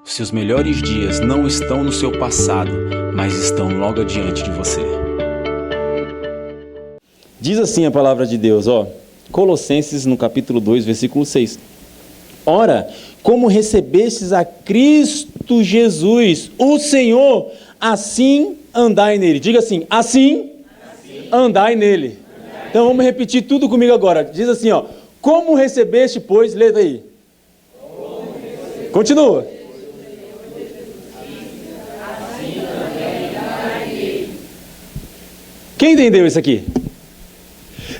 Seus melhores dias não estão no seu passado, mas estão logo adiante de você. Diz assim a palavra de Deus, Colossenses no capítulo 2, versículo 6. Ora, como recebestes a Cristo Jesus, o Senhor, assim andai nele. Diga assim, assim andai nele. Então vamos repetir tudo comigo agora. Diz assim, como recebeste, pois, lê daí. Continua. Quem entendeu isso aqui?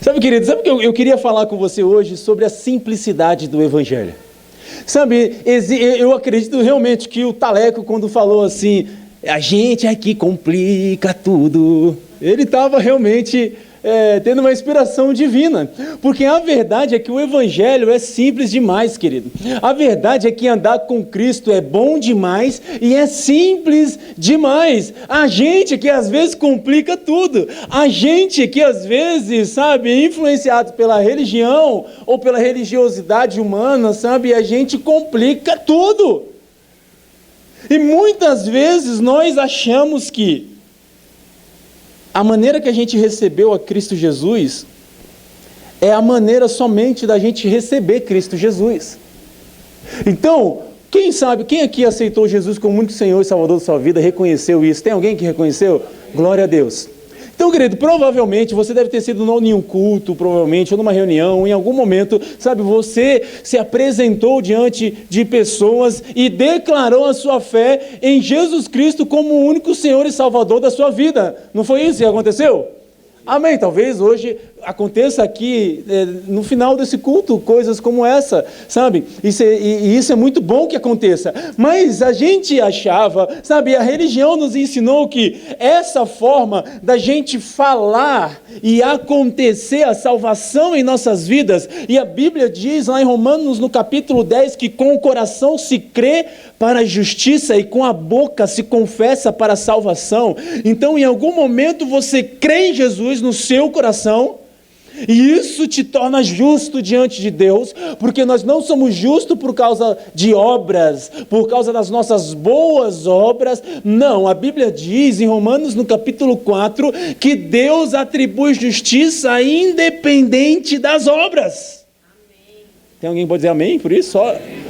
Sabe, querido, sabe que eu queria falar com você hoje sobre a simplicidade do Evangelho. Sabe, eu acredito realmente que o Taleco, quando falou assim, a gente aqui complica tudo, ele estava realmente tendo uma inspiração divina, porque a verdade é que o Evangelho é simples demais, querido. A verdade é que andar com Cristo é bom demais e é simples demais. A gente que às vezes complica tudo, a gente que às vezes, sabe, influenciado pela religião ou pela religiosidade humana, sabe, a gente complica tudo. E muitas vezes nós achamos que a maneira que a gente recebeu a Cristo Jesus é a maneira somente da gente receber Cristo Jesus. Então, quem sabe, quem aqui aceitou Jesus como único Senhor e Salvador da sua vida, reconheceu isso? Tem alguém que reconheceu? Glória a Deus. Então, querido, provavelmente você deve ter sido em um culto, provavelmente, ou numa reunião, em algum momento, sabe, você se apresentou diante de pessoas e declarou a sua fé em Jesus Cristo como o único Senhor e Salvador da sua vida. Não foi isso que aconteceu? Amém. Talvez hoje aconteça aqui, no final desse culto, coisas como essa, sabe? Isso é muito bom que aconteça. Mas a gente achava, sabe, a religião nos ensinou que essa forma da gente falar e acontecer a salvação em nossas vidas, e a Bíblia diz lá em Romanos, no capítulo 10, que com o coração se crê para a justiça e com a boca se confessa para a salvação. Então, em algum momento você crê em Jesus no seu coração, e isso te torna justo diante de Deus, porque nós não somos justos por causa de obras, por causa das nossas boas obras. Não, a Bíblia diz em Romanos no capítulo 4, que Deus atribui justiça independente das obras. Tem alguém que pode dizer amém por isso?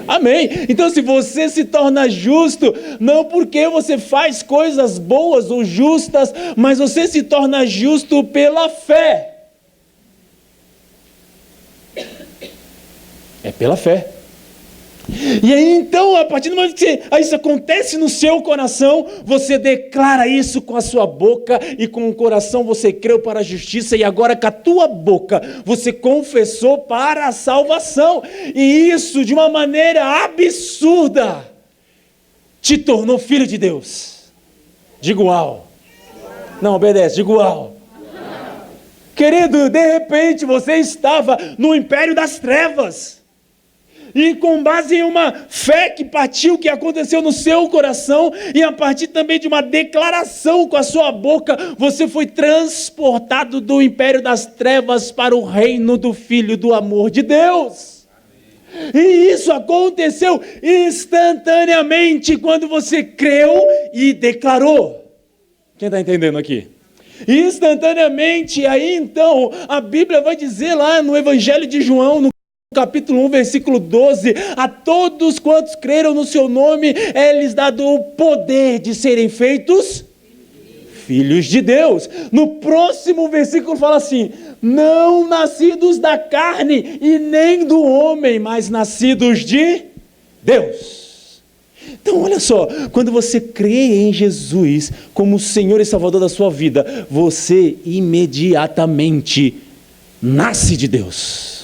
Amém. Então, se você se torna justo, não porque você faz coisas boas ou justas, mas você se torna justo pela fé. É pela fé. E aí então, a partir do momento que isso acontece no seu coração, você declara isso com a sua boca, e com o coração você creu para a justiça, e agora com a tua boca você confessou para a salvação, e isso de uma maneira absurda te tornou filho de Deus. Diga uau. Não, obedece, diga uau. Querido, de repente você estava no império das trevas, e com base em uma fé que partiu, que aconteceu no seu coração, e a partir também de uma declaração com a sua boca, você foi transportado do império das trevas para o reino do Filho do amor de Deus. E isso aconteceu instantaneamente quando você creu e declarou. Quem está entendendo aqui? Instantaneamente. Aí então a Bíblia vai dizer lá no Evangelho de João, no capítulo 1, versículo 12, a todos quantos creram no seu nome, é-lhes dado o poder de serem feitos filhos de Deus. No próximo versículo fala assim, não nascidos da carne e nem do homem, mas nascidos de Deus. Então olha só, quando você crê em Jesus como Senhor e Salvador da sua vida, você imediatamente nasce de Deus.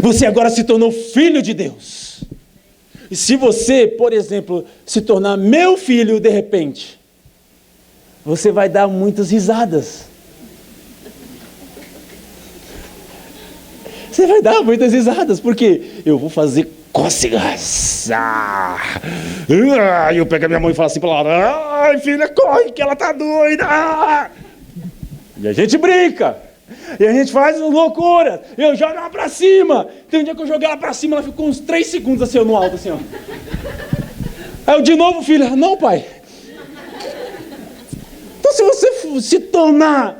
Você agora se tornou filho de Deus. E se você, por exemplo, se tornar meu filho de repente, você vai dar muitas risadas. Você vai dar muitas risadas, porque eu vou fazer cócegas. Eu pego a minha mãe e falo assim para ela, ai filha, corre que ela tá doida. E a gente brinca. E a gente faz loucura. Eu jogo ela pra cima. Tem um dia que eu joguei ela pra cima, ela ficou uns 3 segundos assim, no alto, assim, ó. Aí eu de novo, filha, não, pai. Então se você se tornar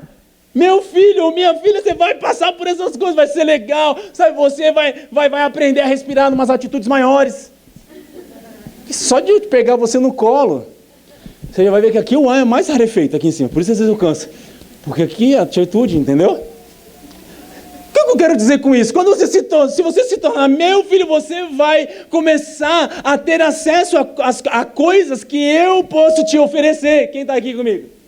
meu filho ou minha filha, você vai passar por essas coisas, vai ser legal, sabe? Você vai aprender a respirar em umas atitudes maiores. E só de eu pegar você no colo, você já vai ver que aqui o ar é mais rarefeito aqui em cima, por isso às vezes eu canso. Porque aqui é a atitude, entendeu? O que eu quero dizer com isso? Quando você se você se tornar meu filho, você vai começar a ter acesso a coisas que eu posso te oferecer. Quem está aqui comigo?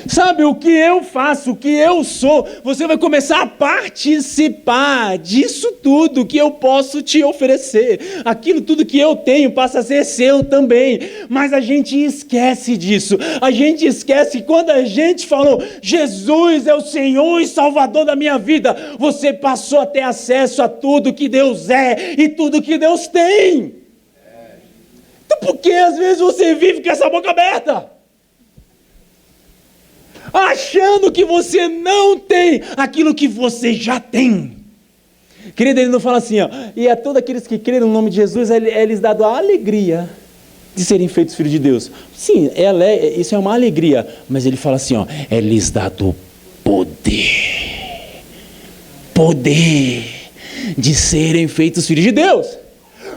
Sabe, o que eu faço, o que eu sou, você vai começar a participar disso tudo que eu posso te oferecer. Aquilo tudo que eu tenho passa a ser seu também. Mas a gente esquece disso. A gente esquece que quando a gente falou, Jesus é o Senhor e Salvador da minha vida, você passou a ter acesso a tudo que Deus é e tudo que Deus tem. Então por que às vezes você vive com essa boca aberta? Achando que você não tem aquilo que você já tem. Querido, ele não fala assim, ó, e a todos aqueles que creem no nome de Jesus, é-lhes dado a alegria de serem feitos filhos de Deus. Sim, isso é uma alegria, mas ele fala assim, ó, é-lhes dado poder de serem feitos filhos de Deus.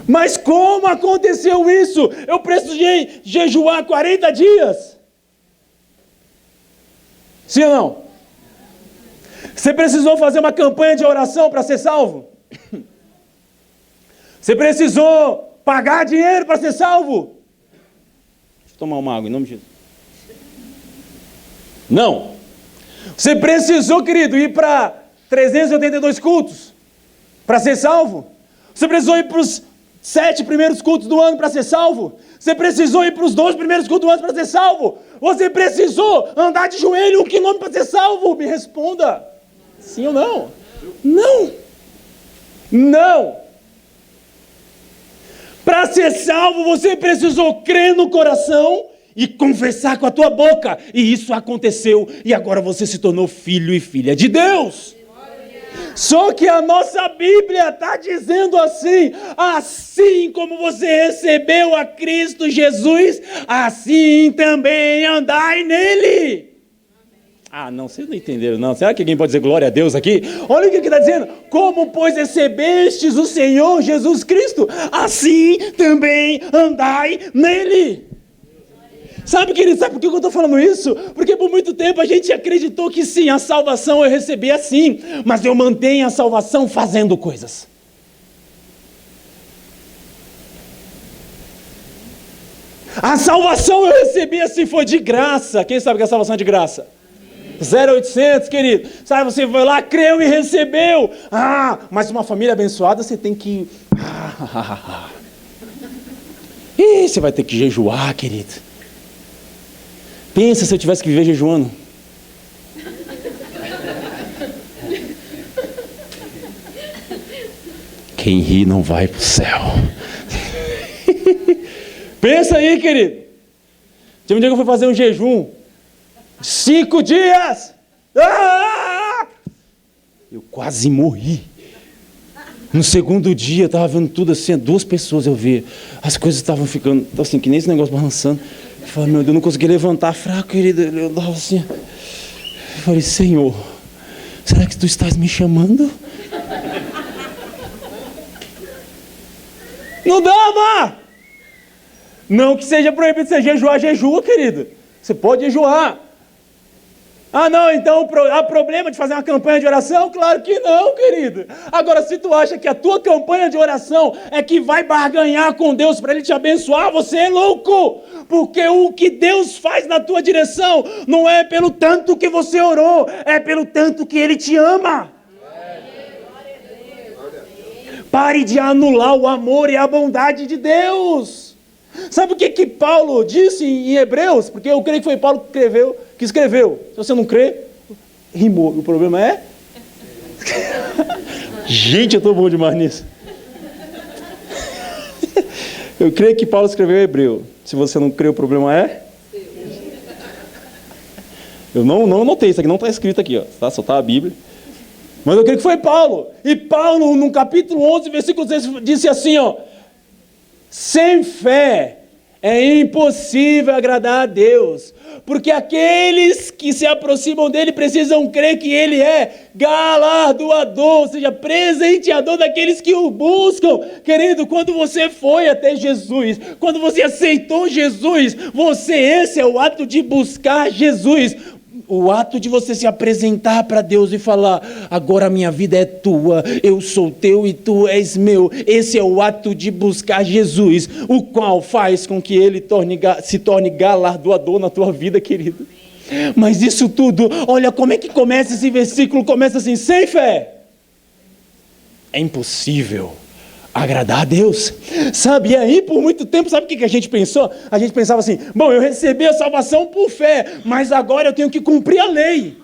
Mas como aconteceu isso? Eu precisei jejuar 40 dias. Sim ou não? Você precisou fazer uma campanha de oração para ser salvo? Você precisou pagar dinheiro para ser salvo? Deixa eu tomar uma água em nome de Jesus. Não. Você precisou, querido, ir para 382 cultos para ser salvo? Você precisou ir para os 7 primeiros cultos do ano para ser salvo? Você precisou ir para os 2 primeiros cultos do ano para ser salvo? Você precisou andar de joelho 1 quilômetro para ser salvo? Me responda. Sim ou não? Não. Não. Para ser salvo, você precisou crer no coração e confessar com a tua boca. E isso aconteceu. E agora você se tornou filho e filha de Deus. Só que a nossa Bíblia está dizendo assim, assim como você recebeu a Cristo Jesus, assim também andai nele. Ah, não, vocês não entenderam não. Será que alguém pode dizer glória a Deus aqui? Olha o que está dizendo. Como, pois, recebestes o Senhor Jesus Cristo, assim também andai nele. Sabe, querido, sabe por que eu estou falando isso? Porque por muito tempo a gente acreditou que sim, a salvação eu recebi assim, mas eu mantenho a salvação fazendo coisas. A salvação eu recebi assim, foi de graça. Quem sabe que a salvação é de graça? 0800, querido. Sabe, você foi lá, creu e recebeu. Ah, mas uma família abençoada você tem que... Ih, você vai ter que jejuar, querido. Pensa se eu tivesse que viver jejuando. Quem ri não vai para o céu. Pensa aí, querido. Teve um dia que eu fui fazer um jejum. 5 dias. Eu quase morri. No segundo dia, eu estava vendo tudo assim, 2 pessoas eu vi. As coisas estavam ficando assim, que nem esse negócio balançando. Eu falei, meu Deus, eu não conseguia levantar, fraco, querido. Eu dava assim. Eu falei, Senhor, será que tu estás me chamando? Não dava! Não que seja proibido você jejuar, jejua, querido. Você pode jejuar. Ah, não, então há problema de fazer uma campanha de oração? Claro que não, querido. Agora, se tu acha que a tua campanha de oração é que vai barganhar com Deus para Ele te abençoar, você é louco. Porque o que Deus faz na tua direção não é pelo tanto que você orou, é pelo tanto que Ele te ama. Pare de anular o amor e a bondade de Deus. Sabe o que Paulo disse em Hebreus? Porque eu creio que foi Paulo que escreveu. Se você não crê, rimou. O problema é... Gente, eu estou bom demais nisso. Eu creio que Paulo escreveu em Hebreu. Se você não crê, o problema é... Eu não anotei, isso aqui não está escrito aqui, ó, tá? Só está a Bíblia. Mas eu creio que foi Paulo. E Paulo, no capítulo 11, versículo 6, disse assim, ó: sem fé É impossível agradar a Deus, porque aqueles que se aproximam dele precisam crer que ele é galardoador, ou seja, presenteador daqueles que o buscam. Querido, quando você foi até Jesus, quando você aceitou Jesus, esse é o ato de buscar Jesus. O ato de você se apresentar para Deus e falar: agora a minha vida é tua, eu sou teu e tu és meu. Esse é o ato de buscar Jesus, o qual faz com que ele se torne galardoador na tua vida, querido. Mas isso tudo, olha como é que começa esse versículo, começa assim: sem fé é impossível agradar a Deus. Sabe, e aí por muito tempo, sabe o que a gente pensou? A gente pensava assim: bom, eu recebi a salvação por fé, mas agora eu tenho que cumprir a lei.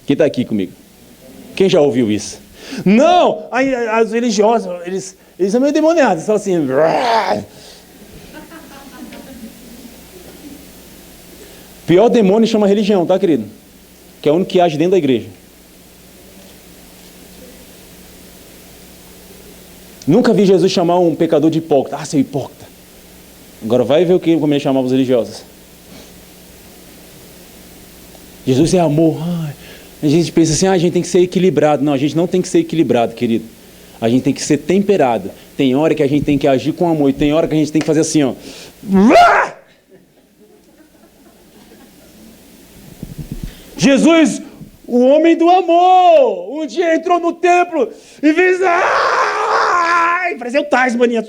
Quem está aqui comigo? Quem já ouviu isso? Não, aí, os religiosos, eles são meio demoniados, eles falam assim: pior demônio chama religião, tá, querido? Que é o único que age dentro da igreja. Nunca vi Jesus chamar um pecador de hipócrita. Ah, seu hipócrita. Agora vai ver como ele chamava os religiosos. Jesus é amor. A gente pensa assim: a gente tem que ser equilibrado. Não, a gente não tem que ser equilibrado, querido. A gente tem que ser temperado. Tem hora que a gente tem que agir com amor, e tem hora que a gente tem que fazer assim, ó. Jesus, o homem do amor, um dia entrou no templo e fez... parecia o Tasmania.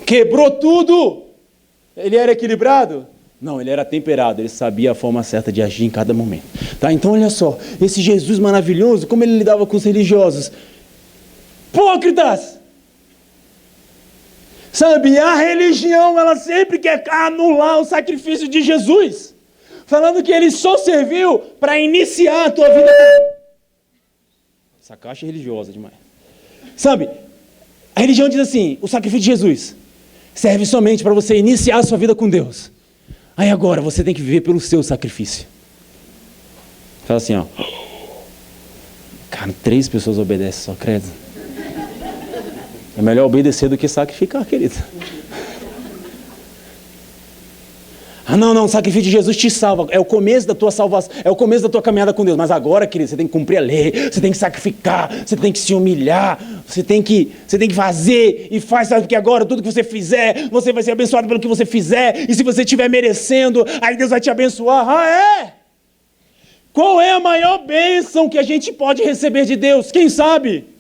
Quebrou tudo. Ele era equilibrado? Não, ele era temperado. Ele sabia a forma certa de agir em cada momento. Tá? Então olha só, esse Jesus maravilhoso, como ele lidava com os religiosos. Hipócritas! Sabe, a religião, ela sempre quer anular o sacrifício de Jesus, falando que ele só serviu para iniciar a tua vida. Essa caixa é religiosa demais. Sabe, a religião diz assim: o sacrifício de Jesus serve somente para você iniciar a sua vida com Deus. Aí agora você tem que viver pelo seu sacrifício. Fala assim, ó. Cara, 3 pessoas obedecem só, credo. É melhor obedecer do que sacrificar, querido. Ah, não, o sacrifício de Jesus te salva. É o começo da tua salvação, é o começo da tua caminhada com Deus. Mas agora, querido, você tem que cumprir a lei, você tem que sacrificar, você tem que se humilhar, você tem que fazer e faz, sabe, porque agora tudo que você fizer, você vai ser abençoado pelo que você fizer, e se você estiver merecendo, aí Deus vai te abençoar. Ah, é? Qual é a maior bênção que a gente pode receber de Deus? Quem sabe?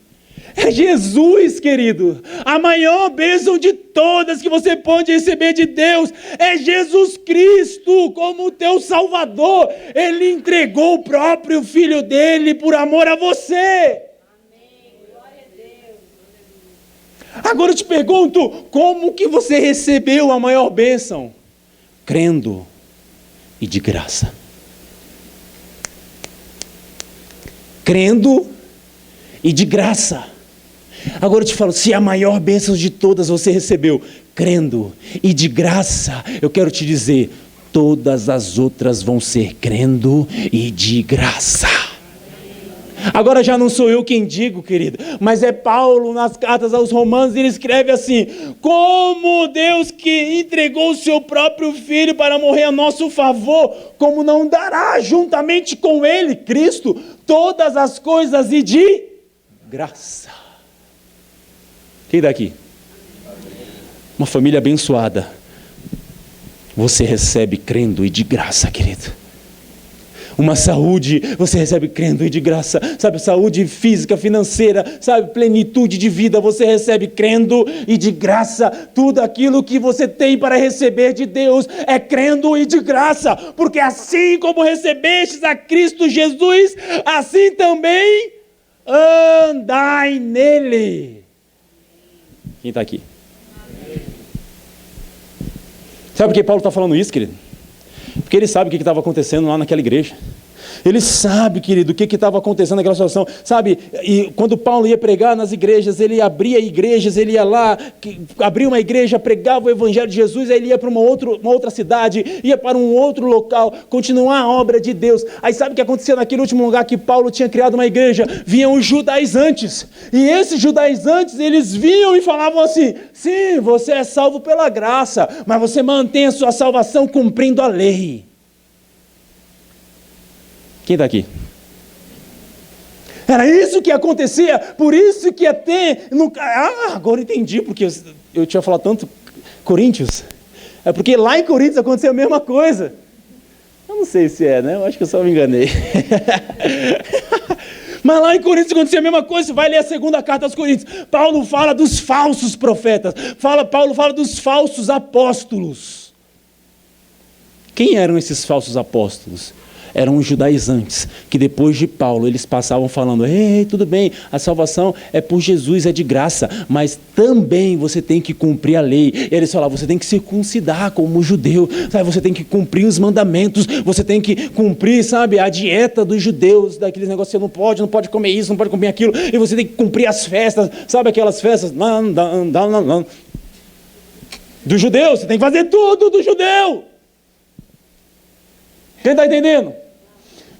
É Jesus, querido. A maior bênção de todas que você pode receber de Deus é Jesus Cristo como o teu Salvador. Ele entregou o próprio Filho dele por amor a você. Amém. Glória a Deus. Agora eu te pergunto, como que você recebeu a maior bênção? Crendo e de graça. Crendo e de graça. Agora eu te falo, se a maior bênção de todas você recebeu, crendo e de graça, eu quero te dizer, todas as outras vão ser crendo e de graça. Agora já não sou eu quem digo, querido, mas é Paulo nas cartas aos Romanos, ele escreve assim: como Deus que entregou o seu próprio Filho para morrer a nosso favor, como não dará juntamente com ele, Cristo, todas as coisas e de graça. Quem daqui? Uma família abençoada. Você recebe crendo e de graça, querido. Uma saúde, você recebe crendo e de graça. Sabe, saúde física, financeira, sabe, plenitude de vida, você recebe crendo e de graça. Tudo aquilo que você tem para receber de Deus é crendo e de graça. Porque assim como recebestes a Cristo Jesus, assim também andai nele. Quem está aqui? Sabe por que Paulo está falando isso, querido? Porque ele sabe o que estava acontecendo lá naquela igreja. Ele sabe, querido, o que estava acontecendo naquela situação. Sabe, e quando Paulo ia pregar nas igrejas, ele abria igrejas, ele ia lá, abria uma igreja, pregava o evangelho de Jesus, aí ele ia para uma outra cidade, ia para um outro local, continuar a obra de Deus. Aí sabe o que acontecia naquele último lugar que Paulo tinha criado uma igreja? Vinham os judaizantes. E esses judaizantes, eles vinham e falavam assim: sim, você é salvo pela graça, mas você mantém a sua salvação cumprindo a lei. Quem está aqui? Era isso que acontecia, por isso que até... agora entendi, porque eu tinha falado tanto Coríntios. É porque lá em Coríntios aconteceu a mesma coisa. Eu não sei se é, né? Eu acho que eu só me enganei. Mas lá em Coríntios aconteceu a mesma coisa. Você vai ler a segunda carta aos Coríntios. Paulo fala dos falsos profetas. Paulo fala dos falsos apóstolos. Quem eram esses falsos apóstolos? Eram os judaizantes, que depois de Paulo, eles passavam falando: ei, tudo bem, a salvação é por Jesus, é de graça, mas também você tem que cumprir a lei. E eles falavam: você tem que circuncidar como judeu, sabe? Você tem que cumprir os mandamentos, você tem que cumprir, sabe, a dieta dos judeus, daqueles negócios, você não pode comer isso, não pode comer aquilo, e você tem que cumprir as festas, sabe aquelas festas do judeu, você tem que fazer tudo do judeu. Quem está entendendo?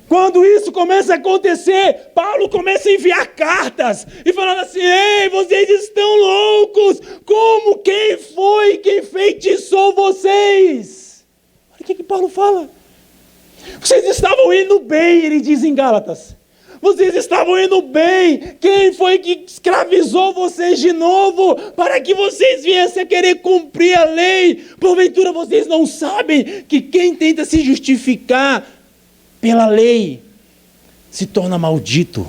Quando isso começa a acontecer, Paulo começa a enviar cartas e falando assim: ei, vocês estão loucos, como quem feitiçou vocês? Olha o que Paulo fala. Vocês estavam indo bem, ele diz em Gálatas. Vocês estavam indo bem. Quem foi que escravizou vocês de novo para que vocês viessem a querer cumprir a lei? Porventura vocês não sabem que quem tenta se justificar pela lei se torna maldito,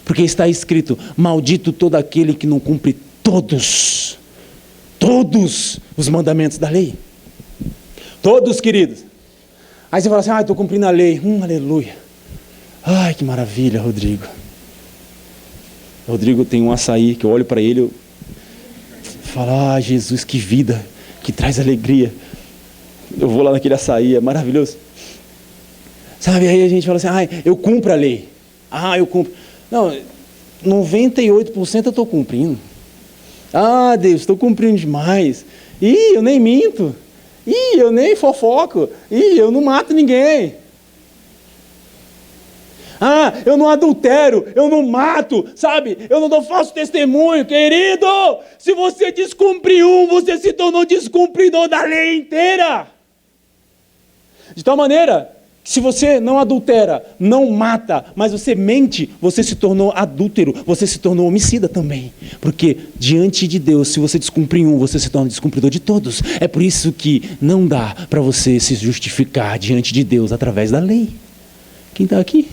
porque está escrito: maldito todo aquele que não cumpre todos os mandamentos da lei. Todos, queridos. Aí você fala assim: estou cumprindo a lei. Aleluia. Ai, que maravilha, Rodrigo. Rodrigo tem um açaí que eu olho para ele, eu falo: Jesus, que vida, que traz alegria. Eu vou lá naquele açaí, é maravilhoso. Sabe, aí a gente fala assim: eu cumpro a lei. Eu cumpro. Não, 98% eu estou cumprindo. Deus, estou cumprindo demais. Eu nem minto. Eu nem fofoco. Eu não mato ninguém. Eu não adultero, eu não mato, sabe? Eu não dou falso testemunho, querido. Se você descumprir você se tornou descumpridor da lei inteira. De tal maneira que se você não adultera, não mata, mas você mente, você se tornou adúltero, você se tornou homicida também. Porque diante de Deus, se você descumprir você se torna descumpridor de todos. É por isso que não dá para você se justificar diante de Deus através da lei. Quem está aqui?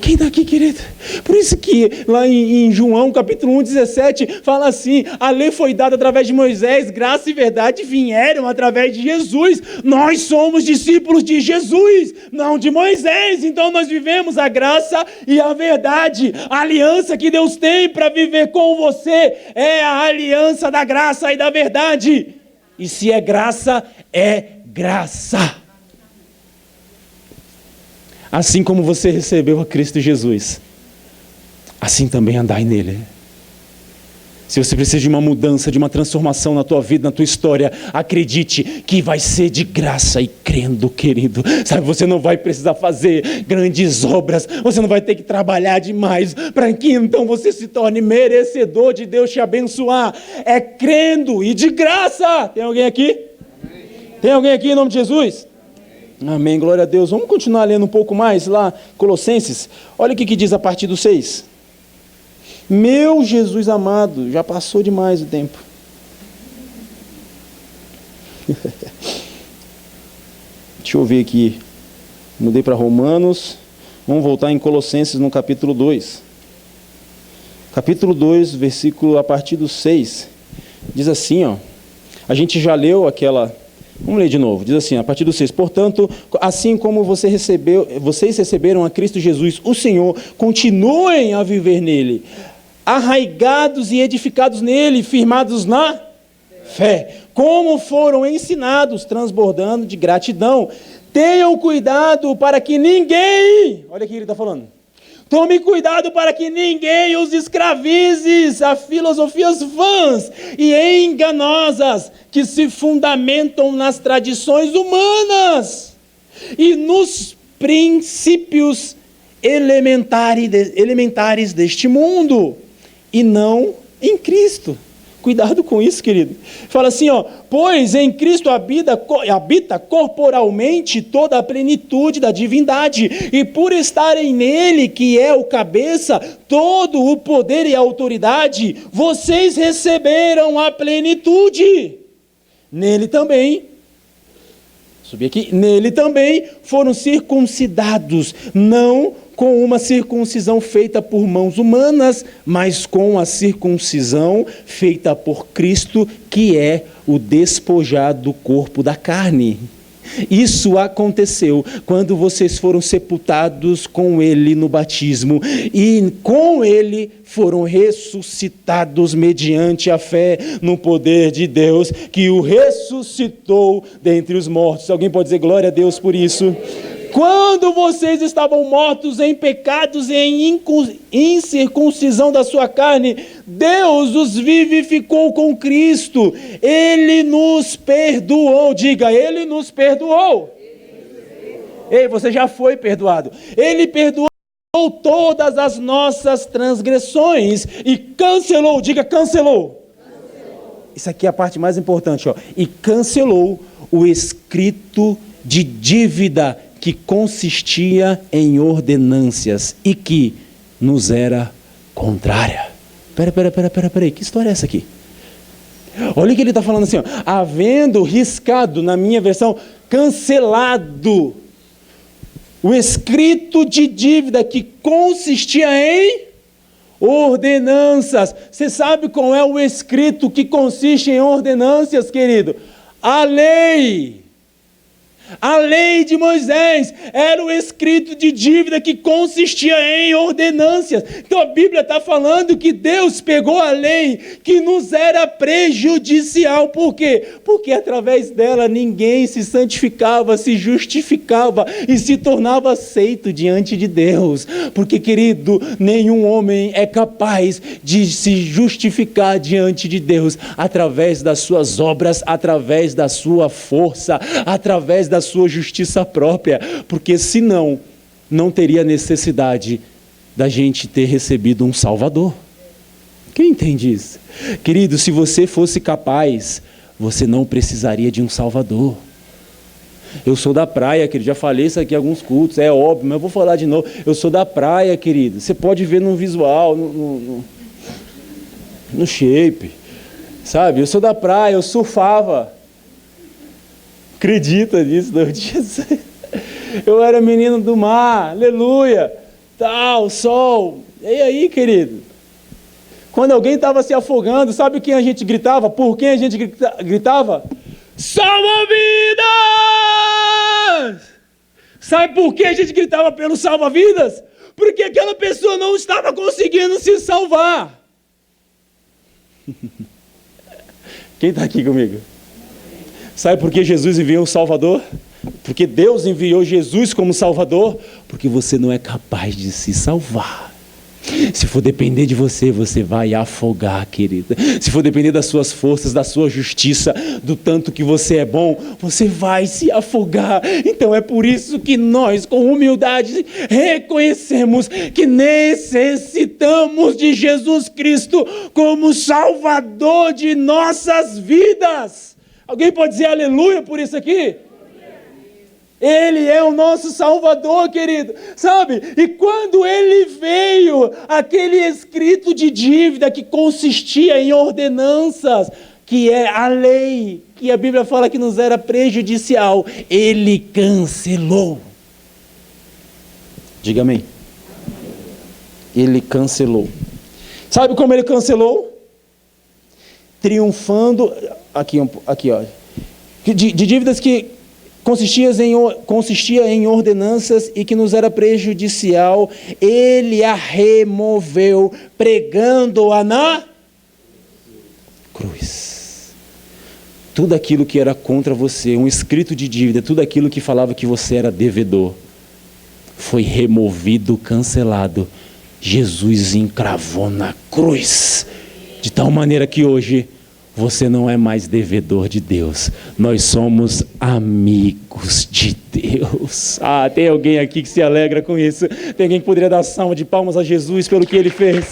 Quem está aqui, querido? Por isso que lá em João capítulo 1:17 fala assim: a lei foi dada através de Moisés, graça e verdade vieram através de Jesus. Nós somos discípulos de Jesus, não de Moisés. Então nós vivemos a graça e a verdade. A aliança que Deus tem para viver com você é a aliança da graça e da verdade. E se é graça, é graça. Assim como você recebeu a Cristo Jesus, assim também andai nele. Se você precisa de uma mudança, de uma transformação na tua vida, na tua história, acredite que vai ser de graça e crendo, querido. Sabe, você não vai precisar fazer grandes obras, você não vai ter que trabalhar demais para que então você se torne merecedor de Deus te abençoar. É crendo e de graça. Tem alguém aqui? Tem alguém aqui em nome de Jesus? Amém, glória a Deus. Vamos continuar lendo um pouco mais lá, Colossenses. Olha o que diz a partir do 6. Meu Jesus amado, já passou demais o tempo. Deixa eu ver aqui. Mudei para Romanos. Vamos voltar em Colossenses no capítulo 2. Capítulo 2, versículo a partir do 6. Diz assim, a gente já leu aquela... Vamos ler de novo, diz assim, a partir do 6. Portanto, assim como vocês receberam a Cristo Jesus, o Senhor, continuem a viver nele, arraigados e edificados nele, firmados na fé, como foram ensinados, transbordando de gratidão. Tenham cuidado para que ninguém, olha aqui ele está falando, tome cuidado para que ninguém os escravize a filosofias vãs e enganosas que se fundamentam nas tradições humanas e nos princípios elementares deste mundo, e não em Cristo. Cuidado com isso, querido. Fala assim, pois em Cristo habita corporalmente toda a plenitude da divindade, e por estarem nele, que é o cabeça, todo o poder e a autoridade, vocês receberam a plenitude. Nele também, nele também foram circuncidados, não com uma circuncisão feita por mãos humanas, mas com a circuncisão feita por Cristo, que é o despojar do corpo da carne. Isso aconteceu quando vocês foram sepultados com Ele no batismo, e com Ele foram ressuscitados mediante a fé no poder de Deus, que o ressuscitou dentre os mortos. Alguém pode dizer glória a Deus por isso? Quando vocês estavam mortos em pecados e em incircuncisão da sua carne, Deus os vivificou com Cristo. Ele nos perdoou. Diga, Ele nos perdoou. Ei, você já foi perdoado. Ele perdoou todas as nossas transgressões e cancelou. Diga, cancelou. Isso aqui é a parte mais importante. E cancelou o escrito de dívida que consistia em ordenâncias e que nos era contrária. Peraí, que história é essa aqui? Olha o que ele está falando assim, havendo riscado, na minha versão, cancelado o escrito de dívida que consistia em ordenanças. Você sabe qual é o escrito que consiste em ordenanças, querido? A lei. A lei de Moisés era o escrito de dívida que consistia em ordenâncias. Então a Bíblia está falando que Deus pegou a lei que nos era prejudicial. Por quê? Porque através dela ninguém se santificava, se justificava e se tornava aceito diante de Deus. Porque, querido, nenhum homem é capaz de se justificar diante de Deus através das suas obras, através da sua força, através da sua justiça própria, porque senão não teria necessidade da gente ter recebido um Salvador. Quem entende isso? Querido, se você fosse capaz, você não precisaria de um Salvador. Eu sou da praia, querido, já falei isso aqui em alguns cultos, é óbvio, mas eu vou falar de novo. Eu sou da praia, querido, você pode ver no visual, no shape, sabe? Eu sou da praia, eu surfava. Acredita nisso, não? Eu era menino do mar, aleluia, tal, sol. E aí, querido? Quando alguém estava se afogando, sabe quem a gente gritava? Por quem a gente gritava? Salva-vidas! Sabe por que a gente gritava pelo salva-vidas? Porque aquela pessoa não estava conseguindo se salvar. Quem está aqui comigo? Sabe por que Jesus enviou o Salvador? Porque Deus enviou Jesus como Salvador? Porque você não é capaz de se salvar. Se for depender de você, você vai afogar, querida. Se for depender das suas forças, da sua justiça, do tanto que você é bom, você vai se afogar. Então é por isso que nós, com humildade, reconhecemos que necessitamos de Jesus Cristo como Salvador de nossas vidas. Alguém pode dizer aleluia por isso aqui? Ele é o nosso Salvador, querido, sabe? E quando Ele veio, aquele escrito de dívida que consistia em ordenanças, que é a lei, que a Bíblia fala que nos era prejudicial, Ele cancelou. Diga amém. Ele cancelou. Sabe como Ele cancelou? Triunfando, aqui ó, de dívidas que consistia em ordenanças e que nos era prejudicial, Ele a removeu, pregando-a na cruz. tudo aquilo que era contra você, um escrito de dívida, tudo aquilo que falava que você era devedor, foi removido, cancelado. Jesus encravou na cruz, de tal maneira que hoje você não é mais devedor de Deus, nós somos amigos de Deus. Tem alguém aqui que se alegra com isso? Tem alguém que poderia dar salva de palmas a Jesus pelo que Ele fez?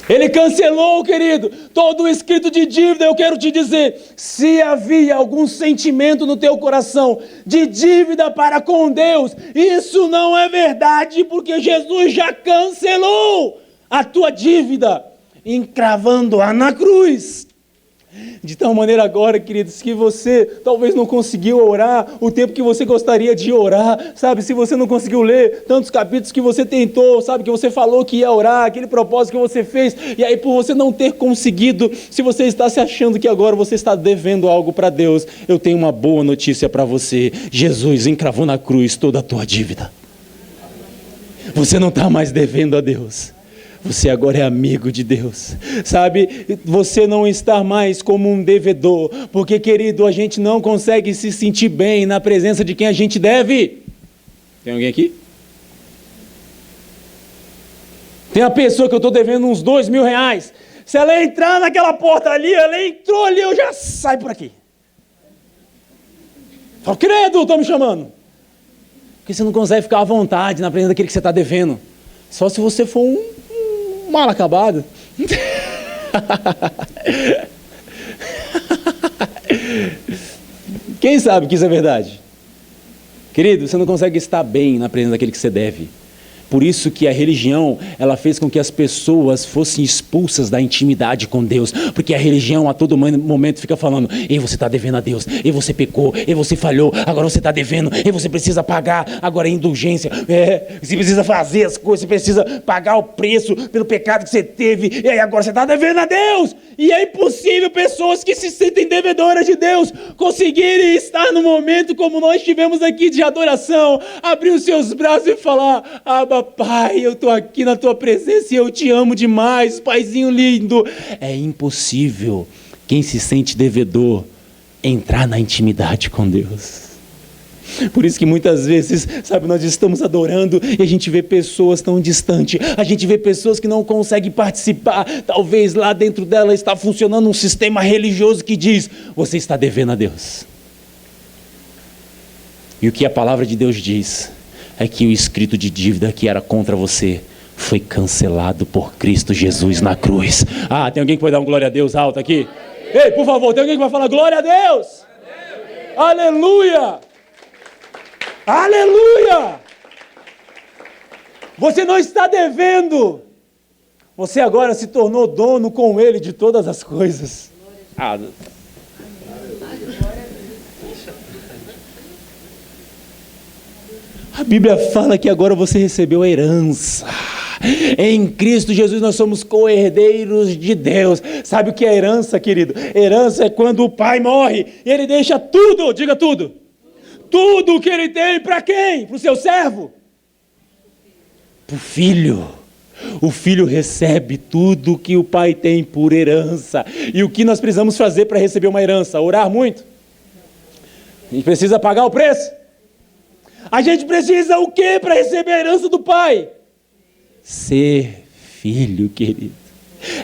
Ele cancelou, querido, todo o escrito de dívida. Eu quero te dizer, se havia algum sentimento no teu coração de dívida para com Deus, isso não é verdade, porque Jesus já cancelou a tua dívida, encravando-a na cruz. De tal maneira agora, queridos, que você talvez não conseguiu orar o tempo que você gostaria de orar, sabe? Se você não conseguiu ler tantos capítulos que você tentou, sabe? Que você falou que ia orar, aquele propósito que você fez, e aí por você não ter conseguido, se você está se achando que agora você está devendo algo para Deus, eu tenho uma boa notícia para você. Jesus encravou na cruz toda a tua dívida. Você não está mais devendo a Deus. Você agora é amigo de Deus, sabe? Você não está mais como um devedor, porque, querido, a gente não consegue se sentir bem na presença de quem a gente deve. Tem alguém aqui? Tem uma pessoa que eu estou devendo uns R$2.000. Se ela entrar naquela porta ali, ela entrou ali, eu já saio por aqui. Fala, credo, estão me chamando. Porque você não consegue ficar à vontade na presença daquele que você está devendo. Só se você for um mal acabado. Quem sabe que isso é verdade? Querido, você não consegue estar bem na presença daquele que você deve. Por isso que a religião, ela fez com que as pessoas fossem expulsas da intimidade com Deus, porque a religião a todo momento fica falando, ei, você está devendo a Deus, ei, você pecou, ei, você falhou, agora você está devendo, ei, você precisa pagar, agora é indulgência, você precisa fazer as coisas, você precisa pagar o preço pelo pecado que você teve, e aí agora você está devendo a Deus, e é impossível pessoas que se sentem devedoras de Deus conseguirem estar no momento como nós tivemos aqui de adoração, abrir os seus braços e falar, Pai, eu estou aqui na tua presença e eu te amo demais, Paizinho lindo. É impossível quem se sente devedor entrar na intimidade com Deus. Por isso que muitas vezes, sabe, nós estamos adorando e a gente vê pessoas tão distantes, a gente vê pessoas que não conseguem participar, talvez lá dentro dela está funcionando um sistema religioso que diz, você está devendo a Deus. E o que a palavra de Deus diz é que o escrito de dívida que era contra você foi cancelado por Cristo Jesus na cruz. Tem alguém que pode dar um glória a Deus alto aqui? Ei, por favor, tem alguém que vai falar glória a Deus? Aleluia! Aleluia! Você não está devendo. Você agora se tornou dono com Ele de todas as coisas. A Bíblia fala que agora você recebeu a herança. Em Cristo Jesus nós somos co-herdeiros de Deus. Sabe o que é herança, querido? Herança é quando o pai morre e ele deixa tudo, diga tudo. Tudo o que ele tem para quem? Para o seu servo? Para o filho. O filho recebe tudo que o pai tem por herança. E o que nós precisamos fazer para receber uma herança? Orar muito? A gente precisa pagar o preço? A gente precisa o que para receber a herança do Pai? Ser filho, querido.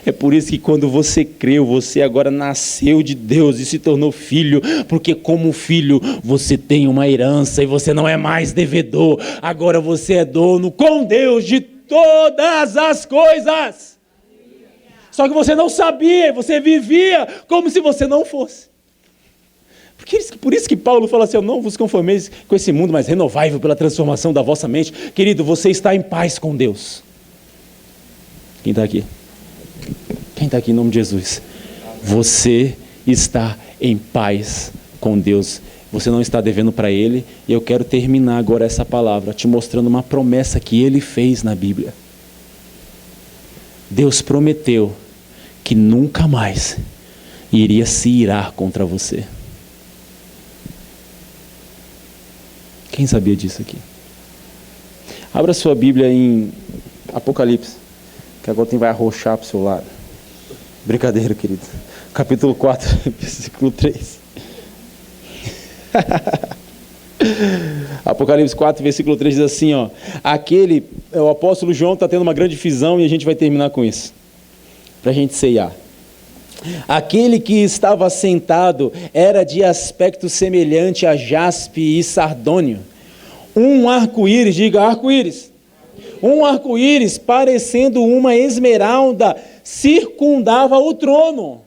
É por isso que quando você creu, você agora nasceu de Deus e se tornou filho, porque como filho você tem uma herança e você não é mais devedor, agora você é dono com Deus de todas as coisas. Só que você não sabia, você vivia como se você não fosse. Por isso que Paulo fala assim, não vos conformeis com esse mundo, mas renovai-vos pela transformação da vossa mente. Querido, você está em paz com Deus. Quem está aqui? Quem está aqui em nome de Jesus? Você está em paz com Deus. Você não está devendo para Ele. E eu quero terminar agora essa palavra, te mostrando uma promessa que Ele fez na Bíblia. Deus prometeu que nunca mais iria se irar contra você. Quem sabia disso aqui? Abra sua Bíblia em Apocalipse, que agora vai arrochar para o seu lado. Brincadeira, querido. Capítulo 4, versículo 3. Apocalipse 4, versículo 3 diz assim, ó. O apóstolo João está tendo uma grande visão e a gente vai terminar com isso, para a gente ceiar. Aquele que estava sentado era de aspecto semelhante a jaspe e sardônio. Um arco-íris, diga arco-íris. Um arco-íris parecendo uma esmeralda circundava o trono.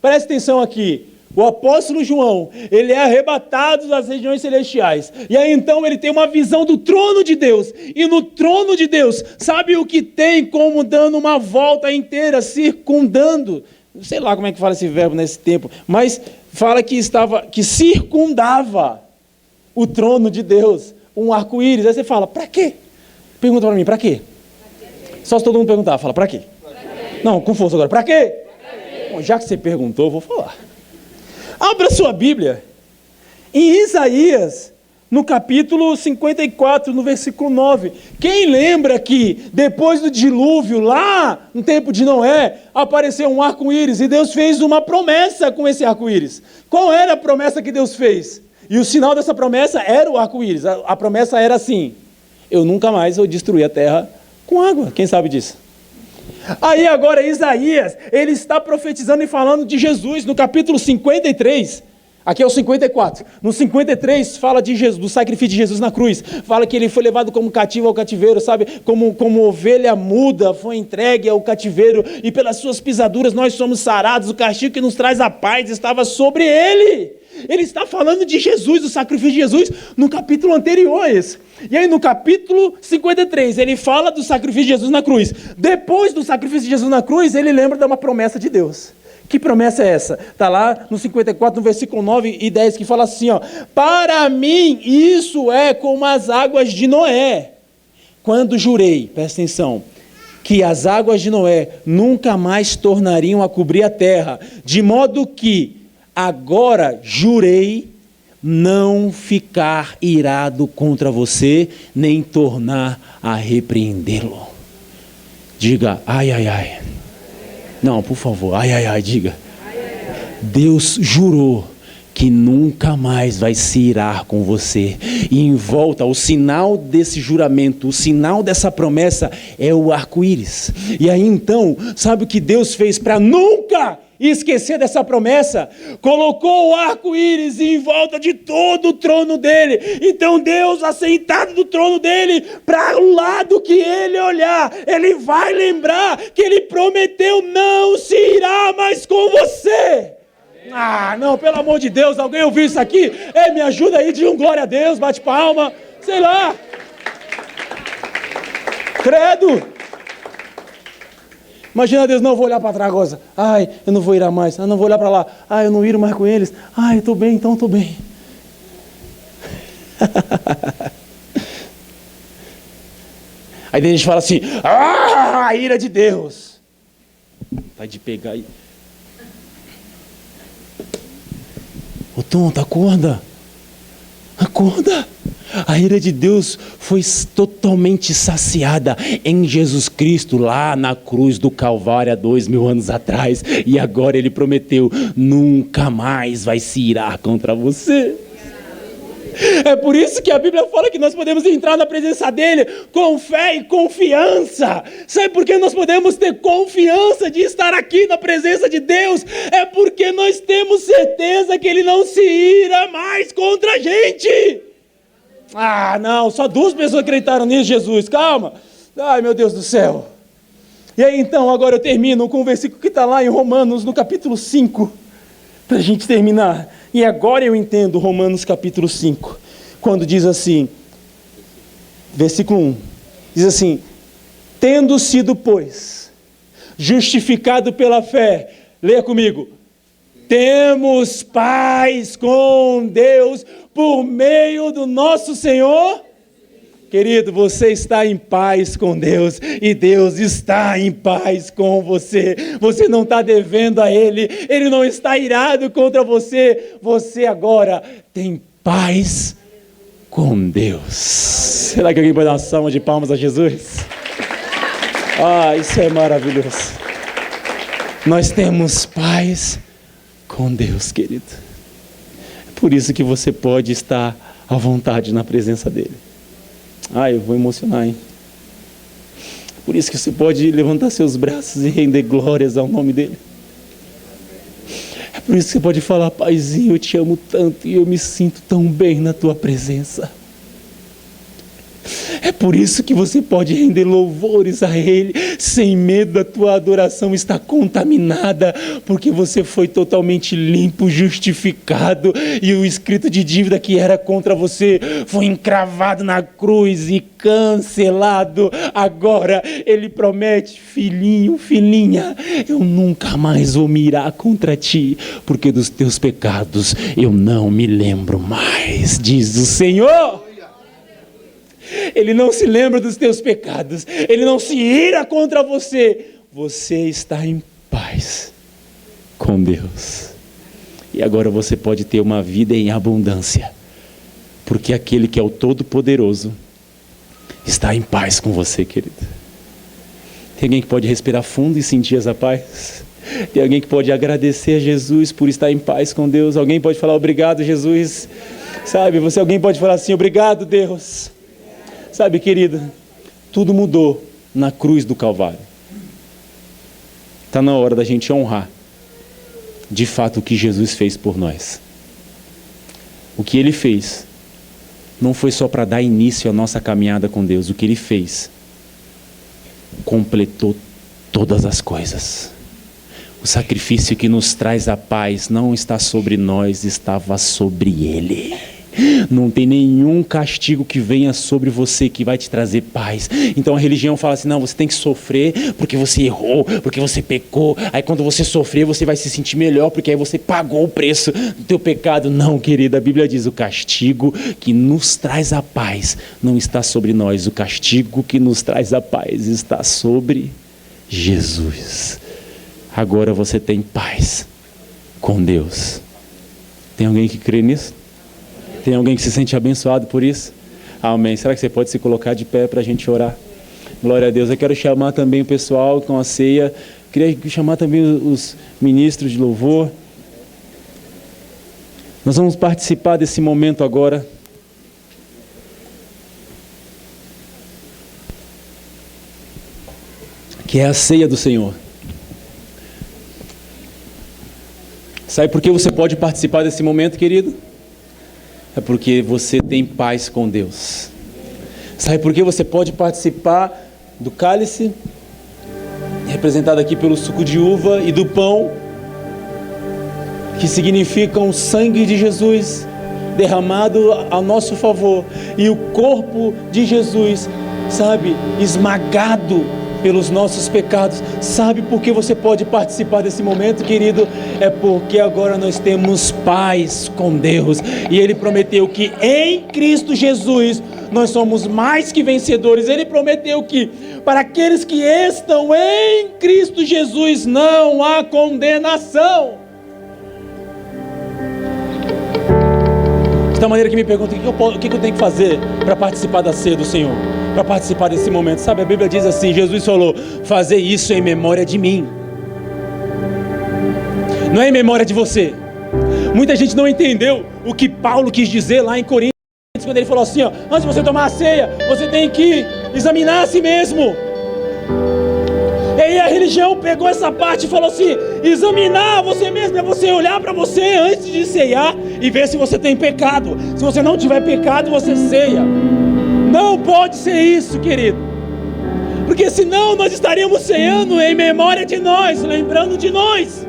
Presta atenção aqui. O apóstolo João, ele é arrebatado das regiões celestiais. E aí então ele tem uma visão do trono de Deus. E no trono de Deus, sabe o que tem como dando uma volta inteira, circundando? Sei lá como é que fala esse verbo nesse tempo. Mas fala que circundava o trono de Deus. Um arco-íris. Aí você fala, para quê? Pergunta para mim, para quê? Só se todo mundo perguntar, fala, para quê? Não, com força agora, para quê? Bom, já que você perguntou, eu vou falar. Abra sua Bíblia em Isaías, no capítulo 54, no versículo 9. Quem lembra que depois do dilúvio, lá no tempo de Noé, apareceu um arco-íris e Deus fez uma promessa com esse arco-íris? Qual era a promessa que Deus fez? E o sinal dessa promessa era o arco-íris. A promessa era assim: eu nunca mais vou destruir a terra com água. Quem sabe disso? Aí agora Isaías, ele está profetizando e falando de Jesus, no capítulo 53, aqui é o 54, no 53 fala de Jesus, do sacrifício de Jesus na cruz, fala que ele foi levado como cativo ao cativeiro, sabe, como ovelha muda, foi entregue ao cativeiro, e pelas suas pisaduras nós somos sarados, o castigo que nos traz a paz estava sobre ele. Ele está falando de Jesus, do sacrifício de Jesus, no capítulo anterior a esse. E aí no capítulo 53, ele fala do sacrifício de Jesus na cruz. Depois do sacrifício de Jesus na cruz, ele lembra de uma promessa de Deus. Que promessa é essa? Está lá no 54, no versículo 9 e 10, que fala assim, ó. Para mim, isso é como as águas de Noé. Quando jurei, presta atenção, que as águas de Noé nunca mais tornariam a cobrir a terra, de modo que agora jurei não ficar irado contra você, nem tornar a repreendê-lo. Diga, ai, ai, ai. Não, por favor, ai, ai, ai, diga. Deus jurou que nunca mais vai se irar com você. E em volta, o sinal desse juramento, o sinal dessa promessa é o arco-íris. E aí então, sabe o que Deus fez para nunca esquecer dessa promessa? Colocou o arco-íris em volta de todo o trono dele. Então Deus, assentado do trono dele, para o lado que ele olhar, ele vai lembrar que ele prometeu não se irá mais com você. Ah, não, pelo amor de Deus, alguém ouviu isso aqui? Me ajuda aí, diga um glória a Deus, bate palma, sei lá. Credo. Imagina Deus, não, eu vou olhar para trás agora. Ai, eu não vou ir mais. Eu não vou olhar para lá. Ai, eu não iro mais com eles. Ai, estou bem, então estou bem. Aí a gente fala assim, a ira de Deus. Vai de pegar aí. Ô tonto, acorda. Acorda. A ira de Deus foi totalmente saciada em Jesus Cristo, lá na cruz do Calvário, há 2000 anos atrás. E agora Ele prometeu, nunca mais vai se irar contra você. É por isso que a Bíblia fala que nós podemos entrar na presença dEle com fé e confiança. Sabe por que nós podemos ter confiança de estar aqui na presença de Deus? É porque nós temos certeza que Ele não se ira mais contra a gente. Ah, não, só 2 pessoas acreditaram nisso, Jesus, calma. Ai, meu Deus do céu. E aí então, agora eu termino com o versículo que está lá em Romanos, no capítulo 5, para a gente terminar. E agora eu entendo Romanos capítulo 5, quando diz assim, versículo 1, diz assim, tendo sido, pois, justificado pela fé, leia comigo, temos paz com Deus por meio do nosso Senhor. Querido, você está em paz com Deus e Deus está em paz com você. Você não está devendo a Ele, Ele não está irado contra você. Você agora tem paz com Deus. Será que alguém pode dar uma salva de palmas a Jesus? Ah, isso é maravilhoso. Nós temos paz com Deus, querido. É por isso que você pode estar à vontade na presença dele. Eu vou emocionar, hein? Por isso que você pode levantar seus braços e render glórias ao nome dele. É por isso que você pode falar: Paizinho, eu te amo tanto e eu me sinto tão bem na tua presença. É por isso que você pode render louvores a Ele, sem medo da tua adoração estar contaminada, porque você foi totalmente limpo, justificado, e o escrito de dívida que era contra você foi encravado na cruz e cancelado. Agora Ele promete: filhinho, filhinha, eu nunca mais vou mirar contra ti, porque dos teus pecados eu não me lembro mais, diz o Senhor. Ele não se lembra dos teus pecados, Ele não se ira contra você. Você está em paz com Deus. E agora você pode ter uma vida em abundância, porque aquele que é o Todo-Poderoso está em paz com você, querido. Tem alguém que pode respirar fundo e sentir essa paz? Tem alguém que pode agradecer a Jesus por estar em paz com Deus? Alguém pode falar: obrigado, Jesus? Sabe, alguém pode falar assim: obrigado, Deus. Sabe, querida, tudo mudou na cruz do Calvário. Está na hora da gente honrar, de fato, o que Jesus fez por nós. O que Ele fez não foi só para dar início à nossa caminhada com Deus. O que Ele fez completou todas as coisas. O sacrifício que nos traz a paz não está sobre nós, estava sobre Ele. Não tem nenhum castigo que venha sobre você que vai te trazer paz. Então a religião fala assim: não, você tem que sofrer porque você errou, porque você pecou. Aí quando você sofrer, você vai se sentir melhor, porque aí você pagou o preço do teu pecado. Não, querida, a Bíblia diz: o castigo que nos traz a paz não está sobre nós. O castigo que nos traz a paz está sobre Jesus. Agora você tem paz com Deus. Tem alguém que crê nisso? Tem alguém que se sente abençoado por isso? Amém. Será que você pode se colocar de pé para a gente orar? Glória a Deus. Eu quero chamar também o pessoal com a ceia. Queria chamar também os ministros de louvor. Nós vamos participar desse momento agora. Que é a ceia do Senhor. Sabe por que você pode participar desse momento, querido? É porque você tem paz com Deus. Sabe por que você pode participar do cálice, representado aqui pelo suco de uva, e do pão, que significam o sangue de Jesus derramado a nosso favor, e o corpo de Jesus, sabe, esmagado pelos nossos pecados. Sabe por que você pode participar desse momento, querido? É porque agora nós temos paz com Deus, e Ele prometeu que em Cristo Jesus nós somos mais que vencedores. Ele prometeu que para aqueles que estão em Cristo Jesus não há condenação. De tal maneira que me perguntam: o que eu tenho que fazer para participar da ceia do Senhor? Para participar desse momento? Sabe, a Bíblia diz assim, Jesus falou: fazer isso em memória de mim. Não é em memória de você. Muita gente não entendeu o que Paulo quis dizer lá em Coríntios, quando ele falou assim: antes de você tomar a ceia, você tem que examinar a si mesmo. E aí a religião pegou essa parte e falou assim: examinar você mesmo é você olhar para você antes de ceiar e ver se você tem pecado. Se você não tiver pecado, você ceia. Não pode ser isso, querido, porque senão nós estaríamos ceando em memória de nós, lembrando de nós.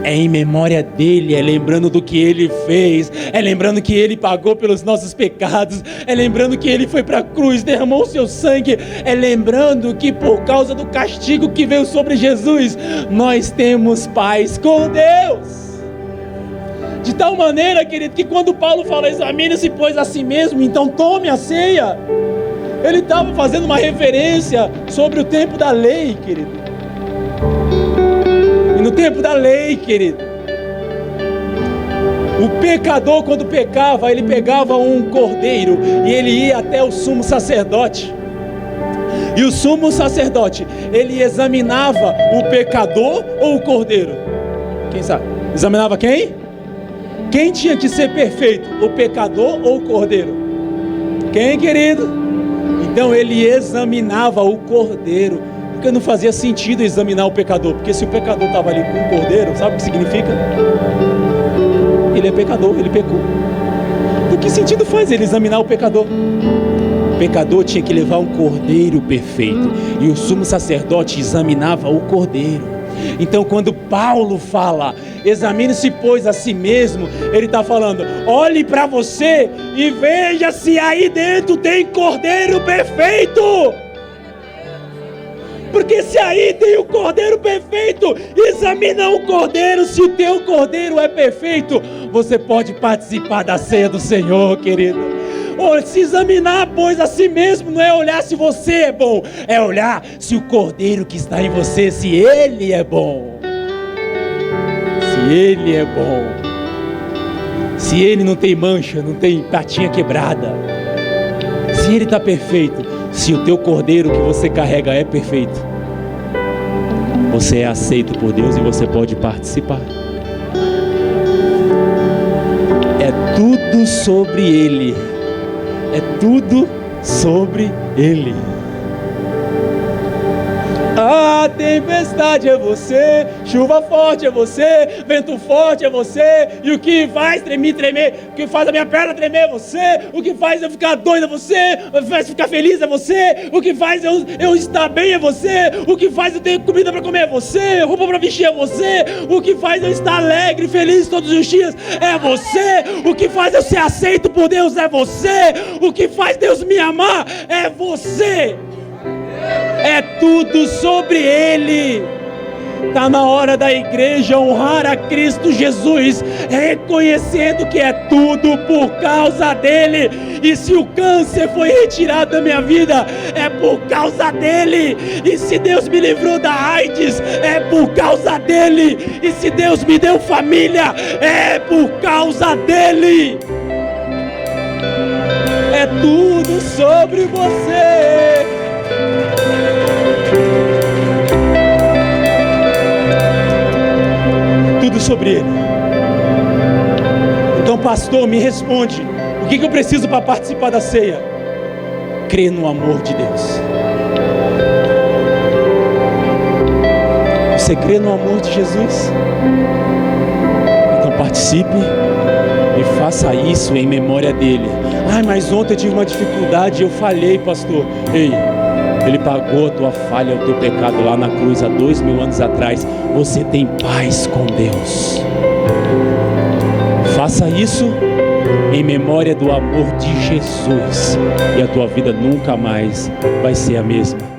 É em memória dele, é lembrando do que ele fez, é lembrando que ele pagou pelos nossos pecados, é lembrando que ele foi para a cruz, derramou o seu sangue, é lembrando que por causa do castigo que veio sobre Jesus, nós temos paz com Deus. De tal maneira, querido, que quando Paulo fala: examine-se pois a si mesmo, então tome a ceia, ele estava fazendo uma referência sobre o tempo da lei, querido. E no tempo da lei, querido, o pecador, quando pecava, ele pegava um cordeiro e ele ia até o sumo sacerdote. E o sumo sacerdote, ele examinava o pecador ou o cordeiro? Quem sabe? Examinava quem? Quem tinha que ser perfeito? O pecador ou o cordeiro? Quem, querido? Então ele examinava o cordeiro, porque não fazia sentido examinar o pecador, porque se o pecador estava ali com o cordeiro, sabe o que significa? Ele é pecador, ele pecou. Então que sentido faz ele examinar o pecador? O pecador tinha que levar um cordeiro perfeito, e o sumo sacerdote examinava o cordeiro. Então quando Paulo fala, examine-se pois a si mesmo, ele está falando, olhe para você e veja se aí dentro tem cordeiro perfeito. Porque se aí tem o cordeiro perfeito, examina o cordeiro. Se o teu cordeiro é perfeito, você pode participar da ceia do Senhor, querido. Se examinar, pois, a si mesmo, não é olhar se você é bom, é olhar se o cordeiro que está em você, se ele é bom. Se ele é bom. Se ele não tem mancha, não tem patinha quebrada. Se ele está perfeito. Se o teu cordeiro que você carrega é perfeito, você é aceito por Deus e você pode participar. É tudo sobre Ele. É tudo sobre Ele. A tempestade é você, chuva forte é você, vento forte é você, e o que faz tremer, o que faz a minha perna tremer é você, o que faz eu ficar doido é você, o que faz eu ficar feliz é você, o que faz eu estar bem é você, o que faz eu ter comida para comer é você, roupa para vestir é você, o que faz eu estar alegre e feliz todos os dias é você, o que faz eu ser aceito por Deus é você, o que faz Deus me amar é você. É tudo sobre Ele. Está na hora da igreja honrar a Cristo Jesus, reconhecendo que é tudo por causa dEle. E se o câncer foi retirado da minha vida, é por causa dEle. E se Deus me livrou da AIDS, é por causa dEle. E se Deus me deu família, é por causa dEle. É tudo sobre você. Tudo sobre Ele. Então, pastor, me responde, o que eu preciso para participar da ceia? Crer no amor de Deus. Você crê no amor de Jesus? Então participe e faça isso em memória dele. Ai, mas ontem eu tive uma dificuldade, eu falhei, pastor. Ei, Ele pagou a tua falha, o teu pecado lá na cruz há 2000 anos atrás. Você tem paz com Deus. Faça isso em memória do amor de Jesus, e a tua vida nunca mais vai ser a mesma.